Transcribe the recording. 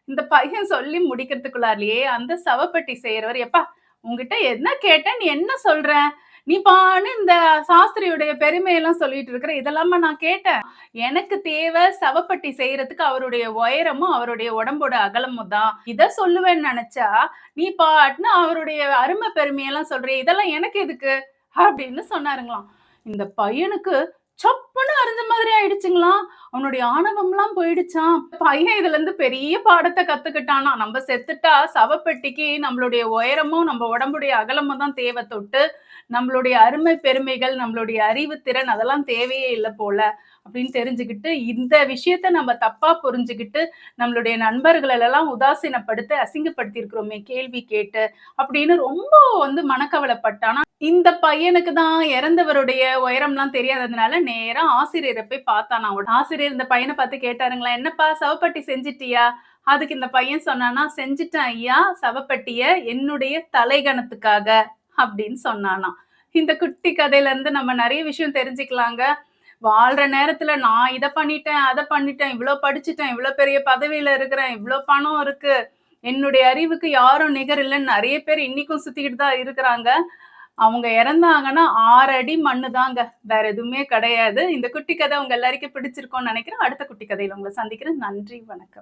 இந்த பையன் சொல்லி முடிக்கிறதுக்குள்ளாரயே அந்த சவப்பெட்டி செய்றவர், "எப்பா உன்கிட்ட என்ன கேட்டேன்? நீ என்ன சொல்ற? நீ பாட்டுன்னு இந்த சாஸ்திரியுடைய பெருமையெல்லாம் சொல்லிட்டு இருக்கிற. இதெல்லாமா நான் கேட்டேன். எனக்கு தேவை சவப்பெட்டி செய்றதுக்கு அவருடைய உயரமும், அவருடைய உடம்போட அகலமும் தான். இத சொல்லுவேன்னு நெனச்சா, நீ பாட்டுன்னு அவருடைய அருமை பெருமையெல்லாம் சொல்றியே, இதெல்லாம் எனக்கு எதுக்கு?" அப்படின்னு சொன்னாருங்களாம். இந்த பையனுக்கு சப்புன்னு அறிஞ்ச மாதிரி ஆயிடுச்சுங்களாம். அவனுடைய ஆணவம்லாம் போயிடுச்சாம். பையன் இதுலருந்து பெரிய பாடத்த கத்துக்கிட்டானாம். நம்ம செத்துட்டா சவப்பெட்டிக்கு நம்மளுடைய உயரமும், நம்ம உடம்புடைய அகலமும் தான் தேவை தொட்டு, நம்மளுடைய அருமை பெருமைகள், நம்மளுடைய அறிவு திறன் அதெல்லாம் தேவையே இல்ல போல அப்படின்னு தெரிஞ்சுக்கிட்டு, இந்த விஷயத்த நம்ம தப்பா புரிஞ்சுகிட்டு, நம்மளுடைய நண்பர்களெல்லாம் உதாசீனப்படுத்த அசிங்கப்படுத்தி இருக்கிறோமே கேள்வி கேட்டு அப்படின்னு ரொம்ப மனக்கவலைப்பட்டான். இந்த பையனுக்கு தான் இறந்தவருடைய உயரம்லாம் தெரியாததுனால நேரா ஆசிரியர போய் பார்த்தானாம். ஆசிரியர் இந்த பையன பார்த்து கேட்டாருங்களாம், "என்னப்பா சவப்பெட்டி செஞ்சுட்டியா?" அதுக்கு இந்த பையன் சொன்னானா, "செஞ்சுட்டேன் ஐயா சவப்பெட்டிய என்னுடைய தலைகணத்துக்காக" அப்படின்னு சொன்னானாம். இந்த குட்டி கதையில இருந்து நம்ம நெறைய விஷயம் தெரிஞ்சுக்கலாங்க. வாழ்ற நேரத்துல நான் இத பண்ணிட்டேன், அத பண்ணிட்டேன், இவ்ளோ படிச்சுட்டேன், இவ்ளோ பெரிய பதவியில இருக்கிறேன், இவ்ளோ பணம் இருக்கு, என்னுடைய அறிவுக்கு யாரும் நிகர் இல்லன்னு நெறைய பேர் இன்னிக்கும் சுத்திக்கிட்டு தான் இருக்கிறாங்க. அவங்க இறந்தாங்கன்னா 6 அடி மண்ணு தாங்க. வேற எதுவுமே கிடையாது. இந்த குட்டி கதை உங்க எல்லாருக்கும் பிடிச்சிருக்கும்னு நெனைக்கிறேன். அடுத்த குட்டி கதையில உங்கள சந்திக்கிறேன். நன்றி, வணக்கம்.